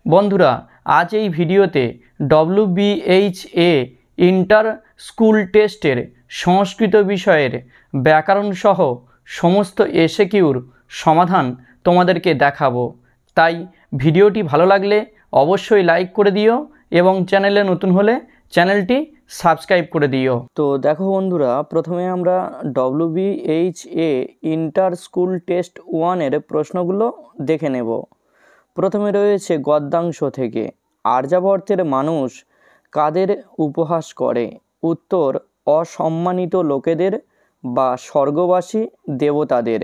বন্ধুরা, আজ এই ভিডিওতে WBHA ইন্টার স্কুল টেস্টের সংস্কৃত বিষয়ের ব্যাকরণ সহ সমস্ত এসএকিউর সমাধান তোমাদেরকে দেখাবো। তাই ভিডিওটি ভালো লাগলে অবশ্যই লাইক করে দিও এবং চ্যানেলে নতুন হলে চ্যানেলটি সাবস্ক্রাইব করে দিও। তো দেখো বন্ধুরা, প্রথমে আমরা WBHA ইন্টার স্কুল টেস্ট 1-এর প্রশ্নগুলো দেখে নেব। প্রথমে রয়েছে গদ্যাংশ থেকে, আর্যাবর্তের মানুষ কাদের উপহাস করে? উত্তর, অসম্মানিত লোকেদের বা স্বর্গবাসী দেবতাদের।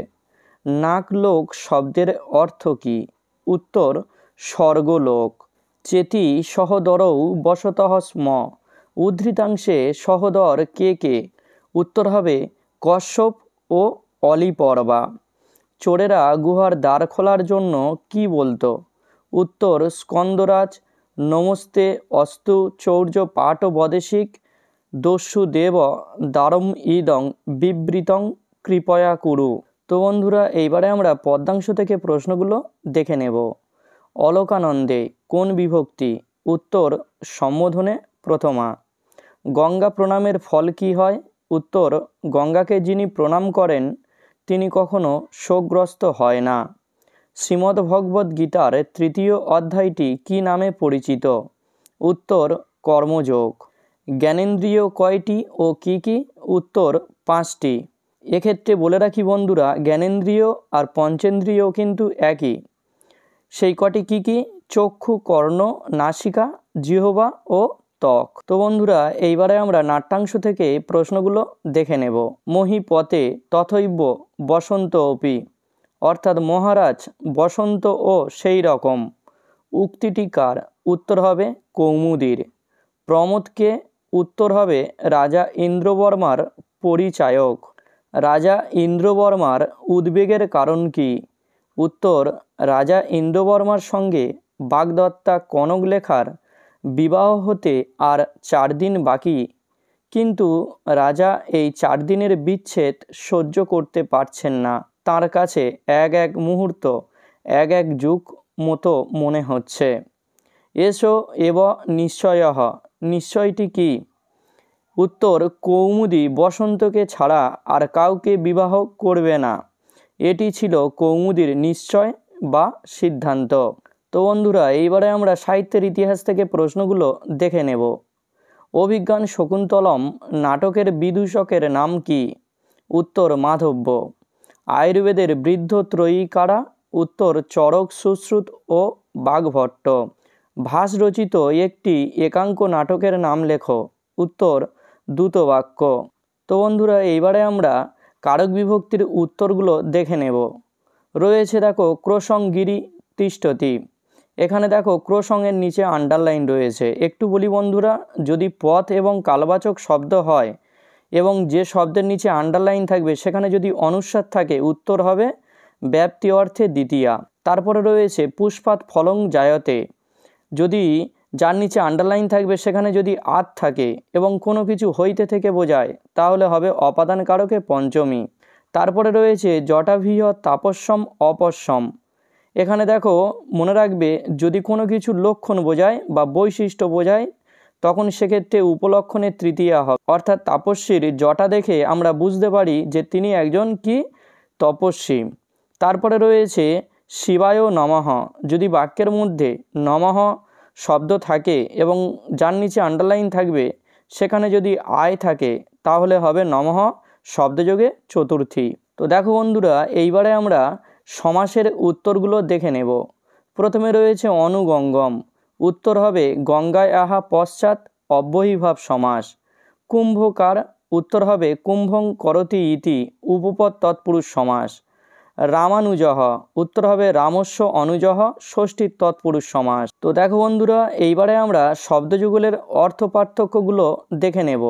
নাকলোক শব্দের অর্থ কী? উত্তর, স্বর্গলোক। চেতি সহদরৌ বসতঃ স্ম, উদ্ধৃতাংশে সহদর কে কে? উত্তর হবে কশ্যপ ও অলিপর্বা। চোরেরা গুহার দ্বার খোলার জন্য কি বলতো? উত্তর, স্কন্দরাজ নমস্তে অস্তু চৌর্য পাঠ বদেশিক দস্যু দেব দ্বারম ইদং বিবৃতং কৃপয়া কুরু। তো বন্ধুরা, এইবারে আমরা পদ্যাংশ থেকে প্রশ্নগুলো দেখে নেব। অলোকানন্দে কোন বিভক্তি? উত্তর, সম্বোধনে প্রথমা। গঙ্গা প্রণামের ফল কি হয়? উত্তর, গঙ্গাকে যিনি প্রণাম করেন তিনি কখনো শোকগ্রস্ত হয় না। শ্রীমদ্ভগবদ্ গীতার তৃতীয় অধ্যায়টি কি নামে পরিচিত? উত্তর, কর্মযোগ। জ্ঞানেন্দ্রিয় কয়টি ও কি কি? উত্তর, 5টি। এক্ষেত্রে বলে রাখি বন্ধুরা, জ্ঞানেন্দ্রিয় আর পঞ্চেন্দ্রিয় কিন্তু একই। সেই কটি কি কি? চক্ষু, কর্ণ, নাসিকা, জিহ্বা ও ত্বক। তো বন্ধুরা, এইবারে আমরা নাট্যাংশ থেকে প্রশ্নগুলো দেখে নেব। মহীপতে তথৈব বসন্ত অপি, অর্থাৎ মহারাজ বসন্ত ও সেই রকম। উক্তিটি কার? উত্তর হবে কৌমুদীর। প্রমোদকে? উত্তর হবে রাজা ইন্দ্রবর্মার পরিচায়ক। রাজা ইন্দ্রবর্মার উদ্বেগের কারণ কি? উত্তর, রাজা ইন্দ্রবর্মার সঙ্গে বাগদত্তা কনকলেখার বিবাহ হতে আর 4 দিন বাকি, কিন্তু রাজা এই 4 দিনের বিচ্ছেদ সহ্য করতে পারছেন না। তার কাছে এক এক মুহূর্ত এক এক যুগ মতো মনে হচ্ছে। এসো এব নিশ্চয়ঃ, নিশ্চয়টি কি? উত্তর, কৌমুদী বসন্তকে ছাড়া আর কাউকে বিবাহ করবে না। এটি ছিল কৌমুদীর নিশ্চয় বা সিদ্ধান্ত। তো বন্ধুরা, এইবারে আমরা সাহিত্যের ইতিহাস থেকে প্রশ্নগুলো দেখে নেব। অভিজ্ঞান শকুন্তলম নাটকের বিদূষকের নাম কি? উত্তর, মাধব্য। আয়ুর্বেদের বৃদ্ধ ত্রয়ী কারা? উত্তর, চরক, সুশ্রুত ও বাঘভট্ট। ভাস রচিত একটি একাঙ্ক নাটকের নাম লেখো। উত্তর, দ্যুতবাক্য। তো বন্ধুরা, এইবারে আমরা কারক বিভক্তির উত্তরগুলো দেখে নেব। রয়েছে দেখো, ক্রোশং গিরি তিষ্ঠতি। এখানে দেখো ক্রোশংয়ের নিচে আন্ডারলাইন রয়েছে। একটু বলি বন্ধুরা, যদি পথ এবং কালবাচক শব্দ হয় এবং যে শব্দের নিচে আন্ডারলাইন থাকবে সেখানে যদি অনুস্বার থাকে, উত্তর হবে ব্যাপ্তি অর্থে দ্বিতীয়া। তারপরে রয়েছে পুষ্পাৎ ফলং জায়তে। যদি যার নিচে আন্ডারলাইন থাকবে সেখানে যদি আত থাকে এবং কোনো কিছু হইতে থেকে বোঝায় তাহলে হবে অপাদান কারকে পঞ্চমী। তারপরে রয়েছে জটাভিহ তাপস্যম অপস্যম। এখানে দেখো মনে রাখবে, যদি কোনো কিছু লক্ষণ বোঝায় বা বৈশিষ্ট্য বোঝায় তখন সেক্ষেত্রে উপলক্ষণের তৃতীয়া হবে। অর্থাৎ তাপস্বীর জটা দেখে আমরা বুঝতে পারি যে তিনি একজন কি তপস্বী। তারপরে রয়েছে শিবায় নমঃ। যদি বাক্যের মধ্যে নমঃ শব্দ থাকে এবং যার নিচে আন্ডারলাইন থাকবে সেখানে যদি আয় থাকে তাহলে হবে নমঃ শব্দযোগে চতুর্থী। তো দেখো বন্ধুরা, এইবারে আমরা সমাসের উত্তরগুলো দেখে নেব। প্রথমে রয়েছে অনুগঙ্গম। উত্তর হবে গঙ্গায় আহা পশ্চাৎ অব্যয়ীভাব সমাস। কুম্ভকার? উত্তর হবে কুম্ভং করতি ইতি উপপদ তৎপুরুষ সমাস। রামানুজহ? উত্তর হবে রামস্য অনুজহ ষষ্ঠী তৎপুরুষ সমাস। তো দেখো বন্ধুরা, এইবারে আমরা শব্দযুগলের অর্থ পার্থক্যগুলো দেখে নেব।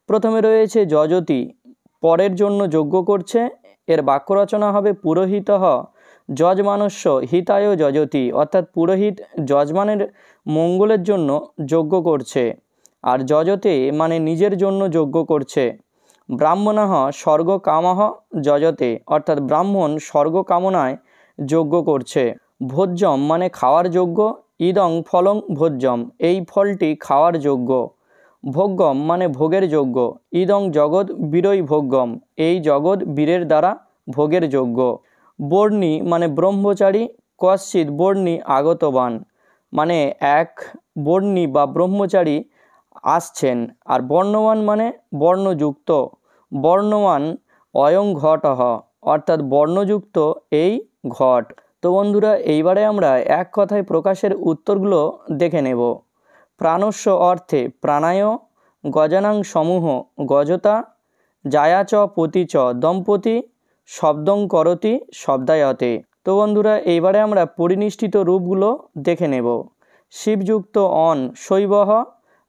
প্রথমে রয়েছে যজতি, পরের জন্য যজ্ঞ করছে। এর বাক্য রচনা হবে পুরোহিতঃ যজমানস্য হিতায় যজতি, অর্থাৎ পুরোহিত যজমানের মঙ্গলের জন্য যজ্ঞ করছে। আর যজতে মানে নিজের জন্য যজ্ঞ করছে। ব্রাহ্মণঃ স্বর্গ কামঃ যজতে, অর্থাৎ ব্রাহ্মণ স্বর্গ কামনায় যজ্ঞ করছে। ভোজ্যম মানে খাওয়ার যোগ্য, ইদং ফলং ভোজ্যম, এই ফলটি খাওয়ার যোগ্য। ভোগ্যম মানে ভোগের যোগ্য। ইদং জগৎ বীরই ভোগ্যম, এই জগৎ বীরের দ্বারা ভোগের যোগ্য। বর্ণী মানে ব্রহ্মচারী, কশ্চিৎ বর্ণী আগতবান, মানে এক বর্ণী বা ব্রহ্মচারী আসছেন। আর বর্ণবান মানে বর্ণযুক্ত। বর্ণবান অয়ং ঘটঃ, অর্থাৎ বর্ণযুক্ত এই ঘট। তো বন্ধুরা, এইবারে আমরা এক কথায় প্রকাশের উত্তরগুলো দেখে নেব। প্রাণস্য অর্থে প্রাণায়, গজানাং সমূহ গজতা, জায়াচ পতিচ দম্পতি, শব্দং করতি শব্দায়তে। তো বন্ধুরা, এইবারে আমরা পরিনিষ্ঠিত রূপগুলো দেখে নেব। শিবযুক্ত অন শৈবহ,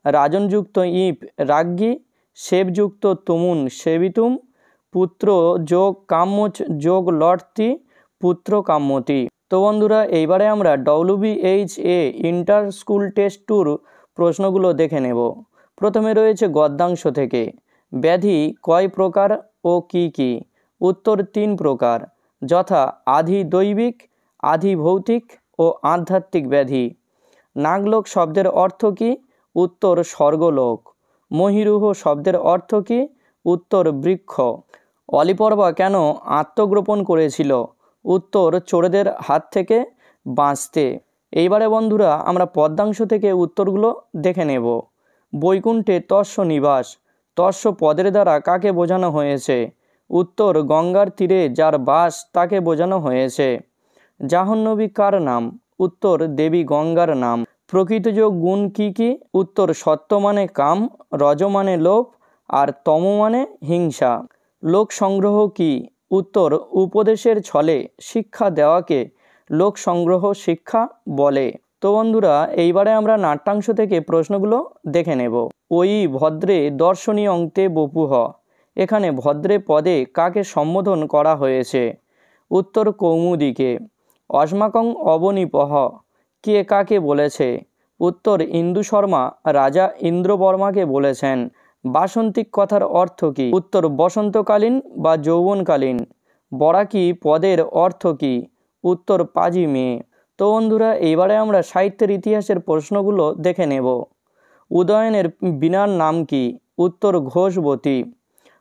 রাজনযুক্ত ইপ রাজ্ঞী, সেবযুক্ত তুমুন সেবিতুম, পুত্র যোগ কাম্যচ যোগ লটতি পুত্র কাম্যতি। তো বন্ধুরা, এইবারে আমরা WBHA ইন্টার স্কুল টেস্ট 2 প্রশ্নগুলো দেখে নেব। প্রথমে রয়েছে গদ্যাংশ থেকে, ব্যাধি কয় প্রকার ও কি কি? উত্তর 3 প্রকার, যথা আধি দৈবিক, আধি ভৌতিক ও আধ্যাত্মিক ব্যাধি। নাগলোক শব্দের অর্থ কি? উত্তর স্বর্গলোক। মহিরুহ শব্দের অর্থ কি? উত্তর বৃক্ষ। অলিপর্বা কেন আত্মগোপন করেছিল? উত্তর চোরেদের হাত থেকে বাঁচতে। এইবারে বন্ধুরা, আমরা পদ্যাংশ থেকে উত্তরগুলো দেখে নেব। বৈকুণ্ঠে তস্য নিবাস, তস্য পদের দ্বারা কাকে বোঝানো হয়েছে? উত্তর গঙ্গার তীরে যার বাস তাকে বোঝানো হয়েছে। জাহ্নবী কার নাম? উত্তর দেবী গঙ্গার নাম। প্রকৃতযোগ গুণ কি কি? উত্তর সত্য মানে কাম, রজ মানে লোভ, আর তম মানে হিংসা। লোক সংগ্রহ কি? উত্তর উপদেশের ছলে শিক্ষা দেওয়াকে লোক সংগ্রহ শিক্ষা বলে। তো বন্ধুরা, এইবারে আমরা নাট্যাংশ থেকে প্রশ্নগুলো দেখে নেব। ওই ভদ্রে দর্শনীয় অন্তে বপুহ, এখানে ভদ্রে পদে কাকে সম্বোধন করা হয়েছে? উত্তর কৌমুদীকে। অস্মাকং অবনীপহ, কে কাকে বলেছে? উত্তর ইন্দু শর্মা রাজা ইন্দ্রবর্মাকে বলেছেন। বাসন্তিক কথার অর্থ কি? উত্তর বসন্তকালীন বা যৌবনকালীন। বরাকি পদের অর্থ কি? উত্তর পাজি মেয়ে। তো বন্ধুরা, এইবারে আমরা সাহিত্যের ইতিহাসের প্রশ্নগুলো দেখে নেব। উদয়নের বীণার নাম কি? উত্তর ঘোষবতী।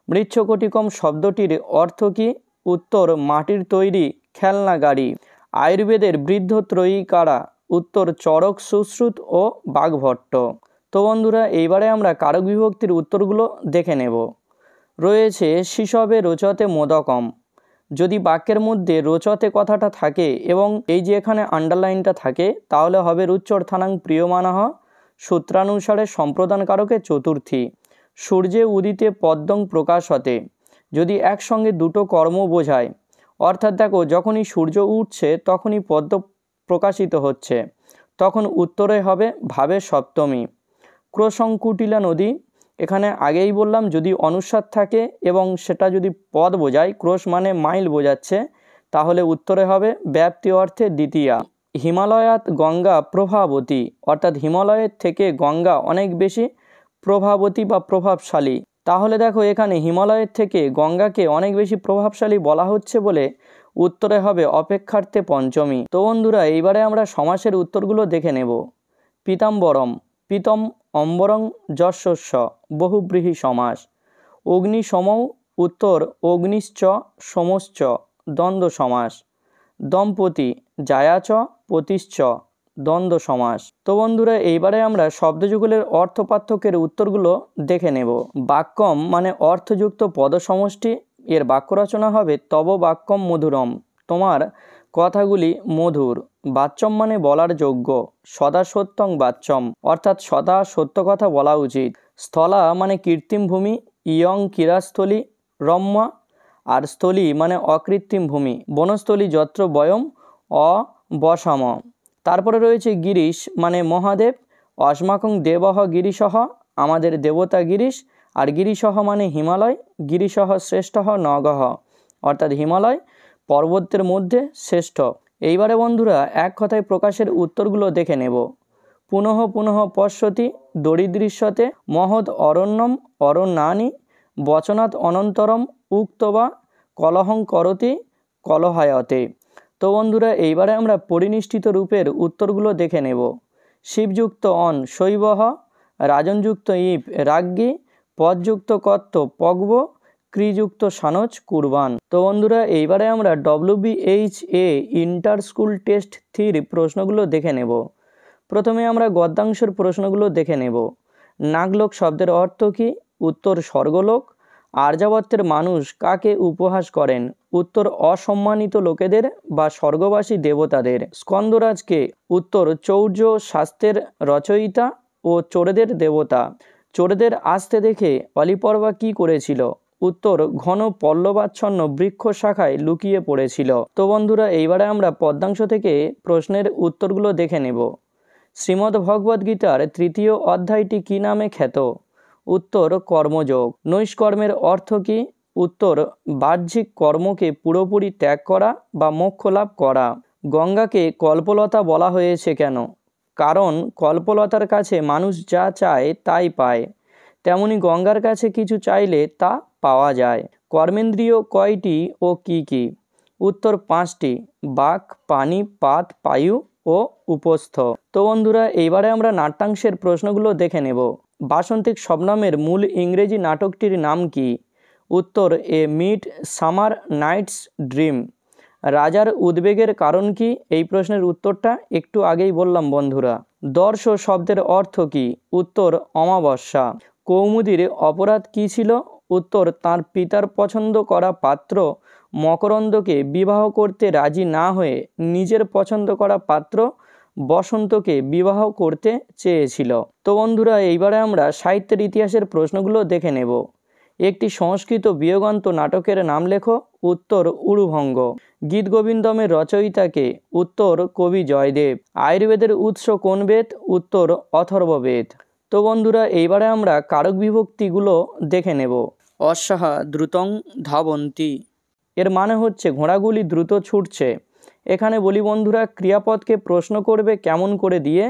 মৃচ্ছকটিকম শব্দটির অর্থ কি? উত্তর মাটির তৈরি খেলনা গাড়ি। আয়ুর্বেদের বৃদ্ধত্রয়ী কারা? উত্তর চরক, সুশ্রুত ও বাঘভট্ট। তো বন্ধুরা, এইবারে আমরা কারক বিভক্তির উত্তরগুলো দেখে নেব। রয়েছে শিশবে রোচতে মোদকম, যদি বাক্যের মধ্যে রোচতে কথাটা থাকে এবং এই যে এখানে আন্ডারলাইনটা থাকে, তাহলে হবে রুচ্চর্থানাং প্রিয়মানহ, সূত্রানুসারে সম্প্রদান কারকে চতুর্থী। সূর্যে উদিতে পদ্মং প্রকাশতে, যদি একসঙ্গে দুটো কর্ম বোঝায়, অর্থাৎ দেখো যখনই সূর্য উঠছে তখনই পদ্ম প্রকাশিত হচ্ছে, তখন উত্তরে হবে ভাবে সপ্তমী। ক্রোশঙ্কুটিলা নদী, এখানে আগেই বললাম যদি অনুস্বার থাকে এবং সেটা যদি পদ বোঝায়, ক্রোশ মানে মাইল বোঝাচ্ছে, তাহলে উত্তরে হবে ব্যাপ্তি অর্থে দ্বিতীয়া। হিমালয়াত গঙ্গা প্রভাবতী, অর্থাৎ হিমালয়ের থেকে গঙ্গা অনেক বেশি প্রভাবতী বা প্রভাবশালী। তাহলে দেখো এখানে হিমালয়ের থেকে গঙ্গাকে অনেক বেশি প্রভাবশালী বলা হচ্ছে বলে উত্তরে হবে অপেক্ষার্থে পঞ্চমী। তো বন্ধুরা, এইবারে আমরা সমাসের উত্তরগুলো দেখে নেব। পীতাম্বরম, পীতম অম্বরং যশস্য, বহুব্রীহি সমাস। অগ্নিসমৌ, উত্তর অগ্নিশ্চ সমশ্চ, দ্বন্দ্ব সমাস। দম্পতি, জায়াচ পতিশ্চ, দ্বন্দ্ব সমাস। তো বন্ধুরা, এইবারে আমরা শব্দযুগলের অর্থ পার্থক্যের উত্তরগুলো দেখে নেব। বাক্যম মানে অর্থযুক্ত পদসমষ্টি, এর বাক্য রচনা হবে তব বাক্যম মধুরম, তোমার কথাগুলি মধুর। বাচ্যম মানে বলার যোগ্য, সদা সত্যং বাচ্যম, অর্থাৎ সদা সত্য কথা বলা উচিত। স্থলা মানে কৃত্রিম ভূমি, ইয়ং ক্রীড়াস্থলী রম্যা, আর স্থলী মানে অকৃত্রিম ভূমি। বনস্থলী যত্র বয়ম অবসাম। তারপরে রয়েছে গিরিশ মানে মহাদেব। অস্মাকং দেবহ গিরিশহ, আমাদের দেবতা গিরিশ। আর গিরিশহ মানে হিমালয়, গিরিশহ শ্রেষ্ঠঃ নগহ, অর্থাৎ হিমালয় পর্বতের মধ্যে শ্রেষ্ঠ। এইবারে বন্ধুরা, এক কথায় প্রকাশের উত্তরগুলো দেখে নেব। পুনঃ পুনঃ পশ্যতি দরিদৃশ্যতে, মহৎ অরণ্যম অরণ্যানি, বচনাৎ অনন্তরম উক্তবা কলহং করতি কলহায়তে। তো বন্ধুরা এইবারে আমরা পরিনিষ্ঠিত রূপের উত্তরগুলো দেখে নেব। শিবযুক্ত অন শৈবহ, রাজনযুক্ত ইপ রাজ্ঞী, পদযুক্ত কত্ত পগব, ক্রিযুক্ত সানচ কুরবান। তো বন্ধুরা এইবারে আমরা WBHA ইন্টার স্কুল টেস্ট 3 প্রশ্নগুলো দেখে নেব। প্রথমে আমরা গদ্যাংশের প্রশ্নগুলো দেখে নেব। নাগলোক শব্দের অর্থ কী? উত্তর স্বর্গলোক। আর্যাবর্তের মানুষ কাকে উপহাস করেন? উত্তর অসম্মানিত লোকেদের বা স্বর্গবাসী দেবতাদের। স্কন্দরাজকে? উত্তর চৌর্য শাস্ত্রের রচয়িতা ও চোরেদের দেবতা। চোরেদের আসতে দেখে অলিপর্বা কি করেছিল? উত্তর ঘন পল্লবাচ্ছন্ন বৃক্ষ শাখায় লুকিয়ে পড়েছিল। তো বন্ধুরা এইবারে আমরা পদ্যাংশ থেকে প্রশ্নের উত্তরগুলো দেখে নেব। শ্রীমদ্ ভগবদ্ গীতার 3য় অধ্যায়টি কি নামে খ্যাত? উত্তর কর্মযোগ। নৈষ্কর্মের অর্থ কী? উত্তর বাহ্যিক কর্মকে পুরোপুরি ত্যাগ করা বা মোক্ষ লাভ করা। গঙ্গাকে কল্পলতা বলা হয়েছে কেন? কারণ কল্পলতার কাছে মানুষ যা চায় তাই পায়, তেমনি গঙ্গার কাছে কিছু চাইলে তা পাওয়া যায়। কর্মেন্দ্রিয় কয়টি ও কি কি? উত্তর 5টি, বাক, পানি, পাত, পায়ু ও উপস্থ। তো বন্ধুরা এইবারে আমরা নাট্যাংশের প্রশ্নগুলো দেখে নেব। বাসন্তিক শবনমের মূল ইংরেজি নাটকটির নাম কি? উত্তর এ মিড সামার নাইটস ড্রিম। রাজার উদ্বেগের কারণ কি? এই প্রশ্নের উত্তরটা একটু আগেই বললাম বন্ধুরা। দর্শ শব্দের অর্থ কি? উত্তর অমাবস্যা। কৌমুদীর অপরাধ কি ছিল? উত্তর তার পিতার পছন্দ করা পাত্র মকরন্দকে বিবাহ করতে রাজি না হয়ে নিজের পছন্দ করা পাত্র বসন্তকে বিবাহ করতে চেয়েছিল। তো বন্ধুরা এইবারে আমরা সাহিত্যের ইতিহাসের প্রশ্নগুলো দেখে নেব। একটি সংস্কৃত বিয়োগান্ত নাটকের নাম লেখো। উত্তর উরুভঙ্গ। গীতগোবিন্দমের রচয়িতাকে? উত্তর কবি জয়দেব। আয়ুর্বেদের উৎস কোন বেদ? উত্তর অথর্ববেদ। তো বন্ধুরা এইবারে আমরা কারক বিভক্তিগুলো দেখে নেব। অশ্বাহা দ্রুতং ধাবন্তি, এর মানে হচ্ছে ঘোড়াগুলি দ্রুত ছুটছে। এখানে বলি বন্ধুরা ক্রিয়াপদকে প্রশ্ন করবে কেমন করে দিয়ে,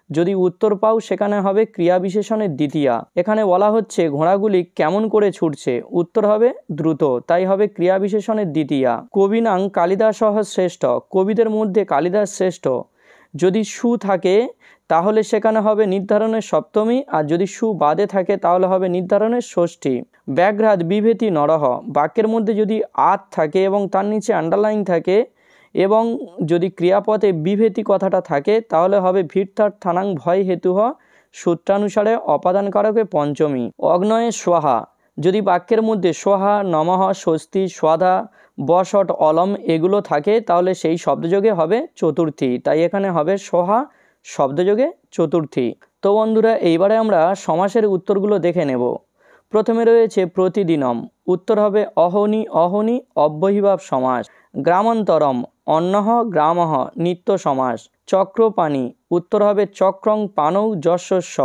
যদি উত্তর পাও সেখানে হবে ক্রিয়া বিশেষণের দ্বিতীয়া। এখানে বলা হচ্ছে ঘোড়াগুলি কেমন করে ছুটছে, উত্তর হবে দ্রুত, তাই হবে ক্রিয়া বিশেষণের দ্বিতীয়া। কবিনাং কালিদাসহ শ্রেষ্ঠ, কবিদের মধ্যে কালিদাস শ্রেষ্ঠ। যদি সু থাকে তাহলে সেখানে হবে নির্ধারণের সপ্তমী, আর যদি সু বাদে থাকে তাহলে হবে নির্ধারণের ষষ্ঠী। ব্যাঘ্রাদ বিভেতি নরহ, বাক্যের মধ্যে যদি আত থাকে এবং তার নিচে আন্ডারলাইন থাকে এবং যদি ক্রিয়াপদে বিভেতি কথাটা থাকে তাহলে হবে ভিড়থার থানাং ভয় হেতুহ, সূত্রানুসারে অপাদান কারকে পঞ্চমী। অগ্নয়ে সোহা, যদি বাক্যের মধ্যে সোহা, নমঃ, স্বস্তি, স্বাধা, বসট, অলম এগুলো থাকে তাহলে সেই শব্দযোগে হবে চতুর্থী, তাই এখানে হবে সোহা শব্দযোগে চতুর্থী। তো বন্ধুরা এইবারে আমরা সমাসের উত্তরগুলো দেখে নেব। প্রথমে রয়েছে প্রতিদিনম, উত্তর হবে অহনি অহনি অব্যয়ীভাব সমাস। গ্রামান্তরম অন্নহ গ্রামহ নিত্য সমাস। চক্রপাণি, উত্তর হবে চক্রং পানৌ যশস্য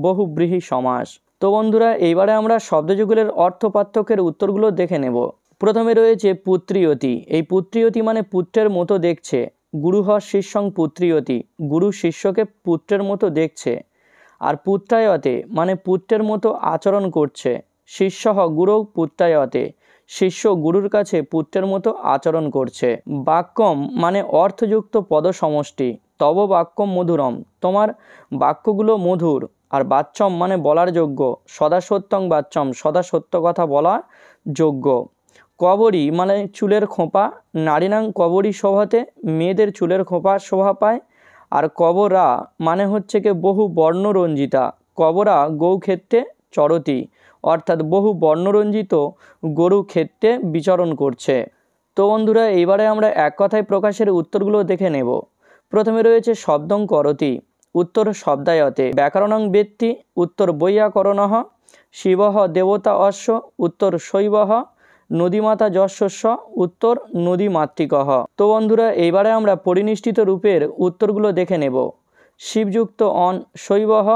বহুব্রীহি সমাস। তো বন্ধুরা এইবারে আমরা শব্দযুগলের অর্থ পার্থক্যের উত্তরগুলো দেখে নেব। প্রথমে রয়েছে পুত্রিয়তি, এই পুত্রিয়তি মানে পুত্রের মতো দেখছে। গুরুহ শিষ্যং পুত্রিয়তি, গুরু শিষ্যকে পুত্রের মতো দেখছে। আর পুত্রায়তে মানে পুত্রের মতো আচরণ করছে। শিষ্যঃ গুরু পুত্রায়তে, শিষ্য গুরুর কাছে পুত্রের মতো আচরণ করছে। বাক্যম মানে অর্থযুক্ত পদ সমষ্টি। তব বাক্যম মধুরম, তোমার বাক্যগুলো মধুর। আর বাচ্চম মানে বলার যোগ্য। সদা সত্যং বাচ্চম, সদা সত্য কথা বলা যোগ্য। কবরী মানে চুলের খোঁপা। নারীনাং কবরী শোভাতে, মেয়েদের চুলের খোঁপা শোভা পায়। আর কবরা মানে হচ্ছে কি বহু বর্ণরঞ্জিতা। কবরা গৌ ক্ষেত্রে চরতি, অর্থাৎ বহু বর্ণরঞ্জিত গরু ক্ষেত্রে বিচরণ করছে। তো বন্ধুরা এইবারে আমরা এক কথায় প্রকাশের উত্তরগুলো দেখে নেব। প্রথমে রয়েছে শব্দং করতি, উত্তর শব্দায়তে। ব্যাকরণং বেত্তি, উত্তর বৈয়াকরণঃ। শিবঃ দেবতা অশ্ব, উত্তর শৈবঃ। নদীমাতা যশস্য, উত্তর নদীমাতৃকঃ। তো বন্ধুরা এইবারে আমরা পরিনিষ্ঠিত রূপের উত্তরগুলো দেখে নেব। শিবযুক্ত অন শৈবঃ,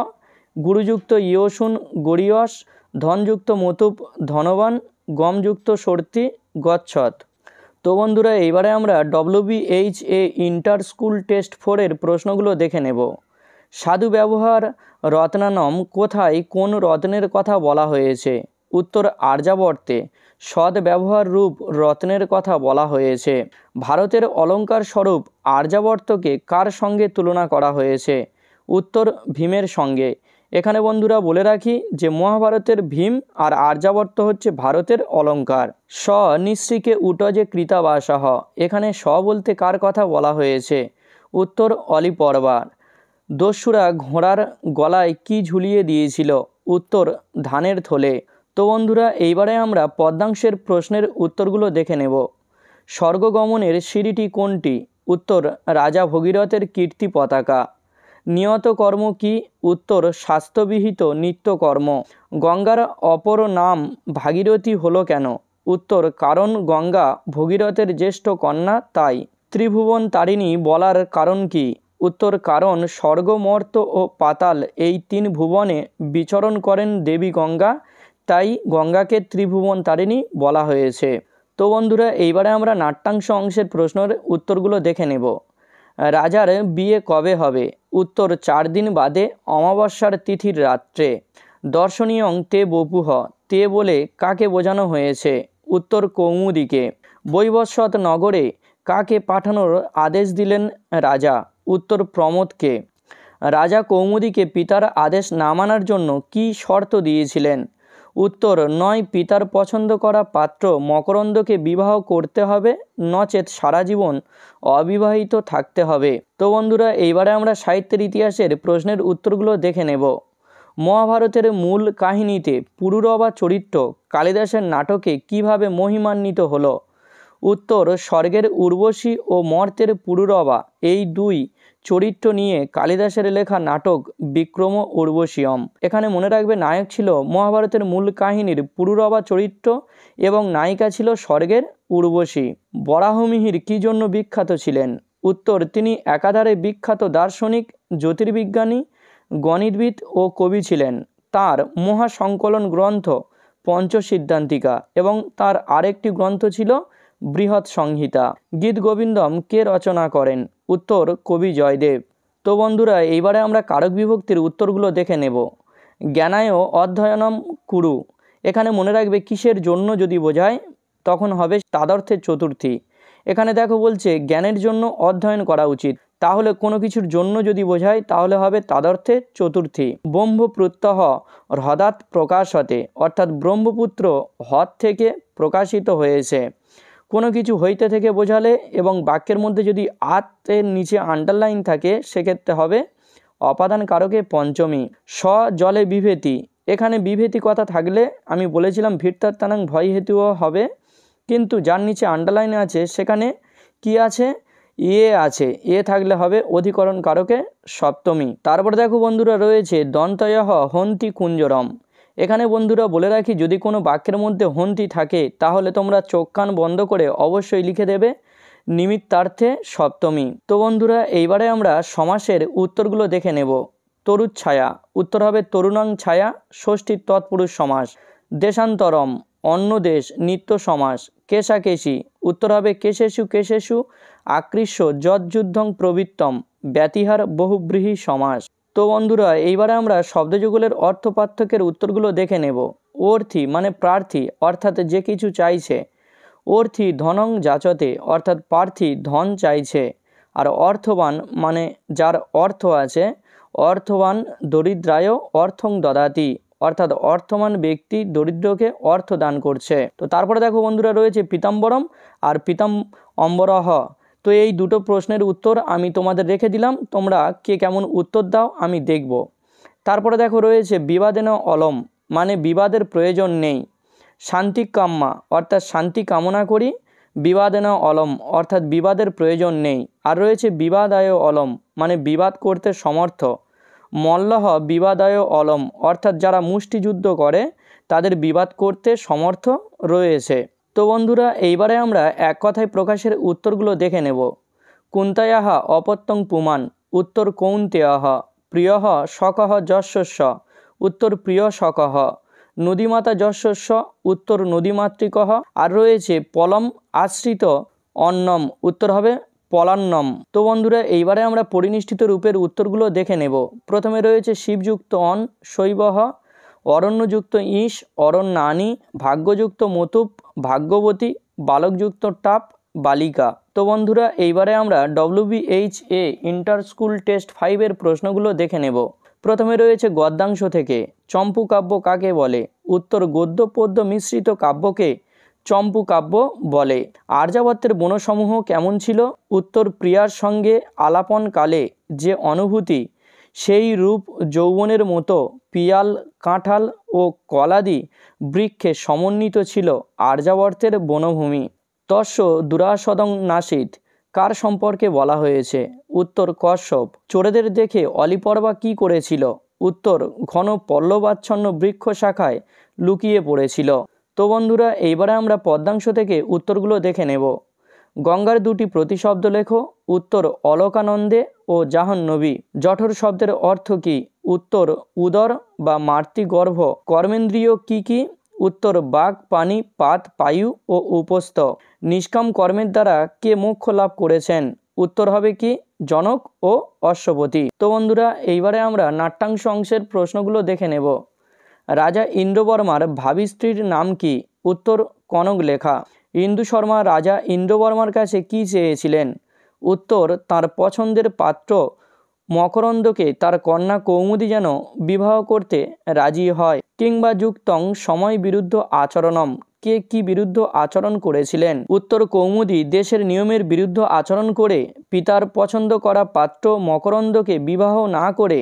গুরুযুক্ত ইয়সুন গরিয়স, ধনযুক্ত মতুপ ধনবান, গমযুক্ত সর্তি গচ্ছত। তো বন্ধুরা এইবারে আমরা WBHA ইন্টার স্কুল টেস্ট 4 প্রশ্নগুলো দেখে নেব। সাধু ব্যবহার রত্নানম কোথায় কোন রত্নের কথা বলা হয়েছে? উত্তর আর্যাবর্তে সদ্ব্যবহার রূপ রত্নের কথা বলা হয়েছে। ভারতের অলঙ্কার স্বরূপ আর্যাবর্তকে কার সঙ্গে তুলনা করা হয়েছে? উত্তর ভীমের সঙ্গে। এখানে বন্ধুরা বলে রাখি যে মহাভারতের ভীম আর আর্যাবর্ত হচ্ছে ভারতের অলঙ্কার। স নিঃশ্রীকে উটজে কৃতাবাসহ, এখানে স বলতে কার কথা বলা হয়েছে? উত্তর অলিপর্বার। দস্যুরা ঘোড়ার গলায় কি ঝুলিয়ে দিয়েছিল? উত্তর ধানের থলে। তো বন্ধুরা এইবারে আমরা পদ্মাংশের প্রশ্নের উত্তরগুলো দেখে নেব। স্বর্গগমনের সিঁড়িটি কোনটি? উত্তর রাজা ভগীরথের কীর্তি পতাকা। নিয়ত কর্ম কি? উত্তর স্বাস্থ্যবিহিত নিত্যকর্ম। গঙ্গার অপর নাম ভাগীরথী হলো কেন? উত্তর কারণ গঙ্গা ভগীরথের জ্যেষ্ঠ কন্যা তাই। ত্রিভুবন তারিণী বলার কারণ কি? উত্তর কারণ স্বর্গ মর্ত্য ও পাতাল এই তিন ভুবনে বিচরণ করেন দেবী গঙ্গা, তাই গঙ্গাকে ত্রিভুবন তারিণী বলা হয়েছে। তো বন্ধুরা এইবারে আমরা নাট্যাংশ অংশের প্রশ্নের উত্তরগুলো দেখে নেব। রাজার বিয়ে কবে হবে? উত্তর 4 দিন বাদে অমাবস্যার তিথির রাত্রে। দর্শনীয়ং তে বপুহ, তে বলে কাকে বোঝানো হয়েছে? উত্তর কৌমুদীকে। বৈবস্বত নগরে কাকে পাঠানোর আদেশ দিলেন রাজা? উত্তর প্রমোদকে। রাজা কৌমুদীকে পিতার আদেশ না মানার জন্য কি শর্ত দিয়েছিলেন? উত্তর নয় পিতার পছন্দ করা পাত্র মকরন্দকে বিবাহ করতে হবে, নচেত সারা জীবন অবিবাহিত থাকতে হবে। তো বন্ধুরা এইবারে আমরা সাহিত্যের ইতিহাসের প্রশ্নের উত্তরগুলো দেখে নেব। মহাভারতের মূল কাহিনীতে পুরুরবা চরিত্র কালিদাসের নাটকে কিভাবে মহিমান্বিত হলো? উত্তর স্বর্গের উর্বশী ও মর্তের পুরুরবা এই দুই চরিত্র নিয়ে কালিদাসের লেখা নাটক বিক্রম উর্বশীয়ম। এখানে মনে রাখবে নায়ক ছিল মহাভারতের মূল কাহিনীর পুরুরবা চরিত্র এবং নায়িকা ছিল স্বর্গের উর্বশী। বরাহমিহির কি জন্য বিখ্যাত ছিলেন? উত্তর তিনি একাধারে বিখ্যাত দার্শনিক, জ্যোতির্বিজ্ঞানী, গণিতবিদ ও কবি ছিলেন। তার মহাসংকলন গ্রন্থ পঞ্চসিদ্ধান্তিকা এবং তার আরেকটি গ্রন্থ ছিল বৃহৎ সংহিতা। গীত গোবিন্দম কে রচনা করেন? উত্তর কবি জয়দেব। তো বন্ধুরা এইবারে আমরা কারক বিভক্তির উত্তরগুলো দেখে নেব। জ্ঞানায় অধ্যয়নম কুরু, এখানে মনে রাখবে কিসের জন্য যদি বোঝায় তখন হবে তাদর্থের চতুর্থী। এখানে দেখো বলছে জ্ঞানের জন্য অধ্যয়ন করা উচিত, তাহলে কোনো কিছুর জন্য যদি বোঝায় তাহলে হবে তাদর্থের চতুর্থী। ব্রহ্ম প্রত্যহ হ্রদাৎ প্রকাশতে, অর্থাৎ ব্রহ্মপুত্র হ্রদ থেকে প্রকাশিত হয়েছে। কোনো কিছু হইতে থেকে বোঝালে এবং বাক্যের মধ্যে যদি আতের নিচে আন্ডারলাইন থাকে সেক্ষেত্রে হবে অপাদান কারকে পঞ্চমী। স জলে বিভেতি, এখানে বিভেতি কথা থাকলে আমি বলেছিলাম ভিত্তাত্তানাং ভয় হেতুও হবে, কিন্তু যার নিচে আন্ডারলাইন আছে সেখানে কি আছে? এ আছে, এ থাকলে হবে অধিকরণ কারকে সপ্তমী। তারপরে দেখো বন্ধুরা রয়েছে দন্তয়ঃ হন্তি কুঞ্জরম। এখানে বন্ধুরা বলে রাখি যদি কোনো বাক্যের মধ্যে হন্তি থাকে তাহলে তোমরা চোখ কান বন্ধ করে অবশ্যই লিখে দেবে নিমিত্তার্থে সপ্তমী। তো বন্ধুরা এইবারে আমরা সমাসের উত্তরগুলো দেখে নেব। তরুচ্ছায়া, উত্তর হবে তরুণাং ছায়া, ষষ্ঠী তৎপুরুষ সমাস। দেশান্তরম, অন্য দেশ, নিত্য সমাস। কেশাকেশী, উত্তর হবে কেশেষু কেশেষু আকৃষ্য যজ্জুদ্ধং প্রবৃত্তম, ব্যতিহার বহুব্রীহি সমাস। তো বন্ধুরা এইবারে আমরা শব্দযুগলের অর্থ পার্থক্যের উত্তরগুলো দেখে নেব। অর্থী মানে প্রার্থী, অর্থাৎ যে কিছু চাইছে। অর্থী ধনং যাচতে, অর্থাৎ প্রার্থী ধন চাইছে। আর অর্থবান মানে যার অর্থ আছে। অর্থবান দরিদ্রায় অর্থং দদাতি, অর্থাৎ অর্থবান ব্যক্তি দরিদ্রকে অর্থ দান করছে। তো তারপরে দেখো বন্ধুরা রয়েছে পীতাম্বরম আর পীতাম্বরহ। তো এই দুটো প্রশ্নের উত্তর আমি তোমাদের রেখে দিলাম, তোমরা কে কেমন উত্তর দাও আমি দেখব। তারপরে দেখো রয়েছে বিবাদেন অলম, মানে বিবাদের প্রয়োজন নেই। শান্তি কাম্মা, অর্থাৎ শান্তি কামনা করি। বিবাদেন অলম, অর্থাৎ বিবাদের প্রয়োজন নেই। আর রয়েছে বিবাদায় অলম, মানে বিবাদ করতে সমর্থ। মল্লহ বিবাদায় অলম, অর্থাৎ যারা মুষ্টিযুদ্ধ করে তাদের বিবাদ করতে সমর্থ রয়েছে। তো বন্ধুরা এইবারে আমরা এক কথায় প্রকাশের উত্তরগুলো দেখে নেব। কুন্তায়াহ অপত্যং পুমান, উত্তর কৌন্তেয়ঃ। প্রিয়ঃ সকঃ যশস্য, উত্তর প্রিয় সকঃ। নদীমাতা যশস্য, উত্তর নদীমাতৃকঃ। আর রয়েছে পলম আশ্রিত অন্নম, উত্তর হবে পলান্নম। তো বন্ধুরা এইবারে আমরা পরিনিষ্ঠিত রূপের উত্তরগুলো দেখে নেব। প্রথমে রয়েছে শিবযুক্ত অন শৈবহ, অরণ্যযুক্ত ইস, অরণ্যানী, ভাগ্যযুক্ত মতুপ, ভাগ্যবতী, বালকযুক্ত টাপ, বালিকা। তো বন্ধুরা এইবারে আমরা WBHA ইন্টার স্কুল টেস্ট 5-এর প্রশ্নগুলো দেখে নেব। প্রথমে রয়েছে গদ্যাংশ থেকে, চম্পু কাব্য কাকে বলে? উত্তর, গদ্য পদ্য মিশ্রিত কাব্যকে চম্পু কাব্য বলে। আর্যাবর্তের বনসমূহ কেমন ছিল? উত্তর, প্রিয়ার সঙ্গে আলাপন কালে যে অনুভূতি, সেই রূপ যৌবনের মতো পিয়াল, কাঁঠাল ও কলাদি বৃক্ষে সমন্বিত ছিল আর্যাবর্তের বনভূমি। তস্য দুরাসদং নাসিত কার সম্পর্কে বলা হয়েছে? উত্তর, কশ্যপ। চোরেদের দেখে অলিপর্বা কি করেছিল? উত্তর, ঘন পল্লবাচ্ছন্ন বৃক্ষ শাখায় লুকিয়ে পড়েছিল। তো বন্ধুরা এইবারে আমরা পদ্যাংশ থেকে উত্তরগুলো দেখে নেব। গঙ্গার দুটি প্রতিশব্দ লেখো। উত্তর, অলকানন্দে ও জাহ্নবী। জঠর শব্দের অর্থ কি? উত্তর, উদর বা মাতৃগর্ভ। কর্মেন্দ্রিয় কি কি? উত্তর, বাক, পানি, পাত, পায়ু ও উপস্থ। নিষ্কাম কর্মের দ্বারা কে মোক্ষ লাভ করেছেন? উত্তর হবে কি? জনক ও অশ্বপতি। তো বন্ধুরা এইবারে আমরা নাট্যাংশ অংশের প্রশ্নগুলো দেখে নেব। রাজা ইন্দ্রবর্মার ভাবী স্ত্রীর নাম কি? উত্তর, কনকলেখা। ইন্দু শর্মা রাজা ইন্দ্রবর্মার কাছে কি চেয়েছিলেন? উত্তর, তার পছন্দের পাত্র মকরন্দকে তার কন্যা কৌমুদী যেন বিবাহ করতে রাজি হয়। কিংবা যুক্তং সময় বিরুদ্ধ আচরণম, কে কি বিরুদ্ধ আচরণ করেছিলেন? উত্তর, কৌমুদী দেশের নিয়মের বিরুদ্ধ আচরণ করে পিতার পছন্দ করা পাত্র মকরন্দকে বিবাহ না করে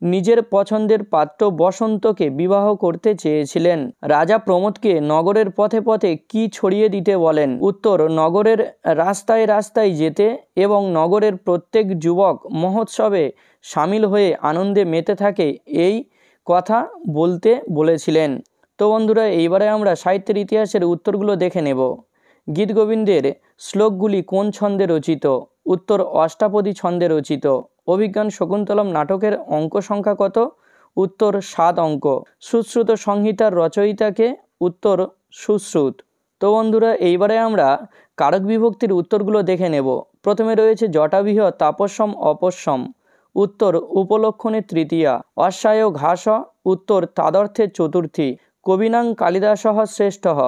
নিজের পছন্দের পাত্র বসন্তকে বিবাহ করতে চেয়েছিলেন। রাজা প্রমোদকে নগরের পথে পথে কি ছড়িয়ে দিতে বলেন? উত্তর, নগরের রাস্তায় রাস্তায় যেতে এবং নগরের প্রত্যেক যুবক মহোৎসবে সামিল হয়ে আনন্দে মেতে থাকে এই কথা বলতে বলেছিলেন। তো বন্ধুরা এইবারে আমরা সাহিত্যের ইতিহাসের উত্তরগুলো দেখে নেব। গীতগোবিন্দের শ্লোকগুলি কোন ছন্দে রচিত? উত্তর, অষ্টাপদী ছন্দে রচিত। অভিজ্ঞান শকুন্তলম নাটকের অঙ্ক সংখ্যা কত? উত্তর, 7 অঙ্ক। সুশ্রুত সংহিতার রচয়িতাকে? উত্তর, সুশ্রুত। তো বন্ধুরা এইবারে আমরা কারক বিভক্তির উত্তরগুলো দেখে নেব। প্রথমে রয়েছে জটাবিহ তাপস্যম অপস্যম। উত্তর, উপলক্ষণে তৃতীয়া। অশ্বায় ঘাস। উত্তর, তাদর্থে চতুর্থী। কবিনাং কালিদাসঃ শ্রেষ্ঠঃ।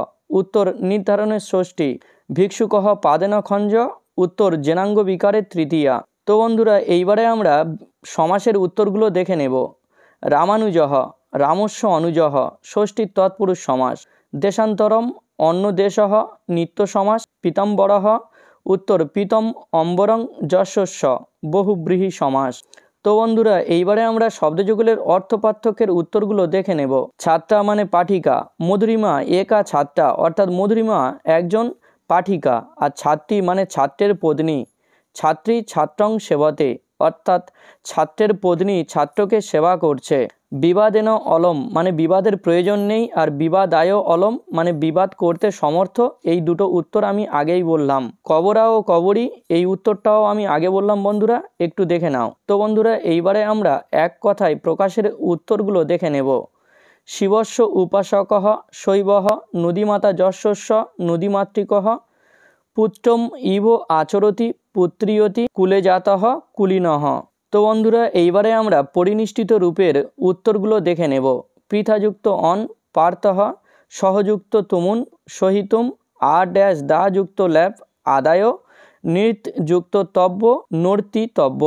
উত্তর, নির্ধারণের ষষ্ঠী। ভিক্ষুকঃ পাদেন খঞ্জ। উত্তর, জেনাঙ্গ বিকারের তৃতীয়া। তো বন্ধুরা এইবারে আমরা সমাসের উত্তরগুলো দেখে নেব। রামানুজঃ, রামস্য অনুজঃ, ষষ্ঠী তৎপুরুষ সমাস। দেশান্তরম, অন্য দেশঃ, নিত্য সমাস। পীতাম্বরঃ। উত্তর, পীতম অম্বরং যশস্য, বহুব্রীহি সমাস। তো বন্ধুরা এইবারে আমরা শব্দযুগলের অর্থ পার্থক্যের উত্তরগুলো দেখে নেব। ছাত্রা মানে পাঠিকা। মধুরিমা একা ছাত্রা, অর্থাৎ মধুরিমা একজন পাঠিকা। আর ছাত্রী মানে ছাত্রের পত্নী। ছাত্রী ছাত্রং সেবতে, অর্থাৎ ছাত্রের পত্নী ছাত্রকে সেবা করছে। বিবাদেন অলম মানে বিবাদের প্রয়োজন নেই, আর বিবাদায় অলম মানে বিবাদ করতে সমর্থ। এই দুটো উত্তর আমি আগেই বললাম। কবরা ও কবরী, এই উত্তরটাও আমি আগে বললাম বন্ধুরা, একটু দেখে নাও। তো বন্ধুরা এইবারে আমরা এক কথায় প্রকাশের উত্তরগুলো দেখে নেব। শিবস্য উপাসকঃ শৈবঃ, নদীমাতা যশস্য নদীমাতৃকঃ। পুত্রম ইব আচরতি পুত্রিয়তি, কুলে জাতঃ কুলিনঃ। তো বন্ধুরা এইবারে আমরা পরিনিষ্ঠিত রূপের উত্তরগুলো দেখে নেব। পৃথাযুক্ত অন, পার্থঃ। সহযুক্ত তুমুন, সহিতুম। ড্যাশ দা যুক্ত ল্যাপ, আদায়। নৃত যুক্ত তব্য, নর্তি তব্য।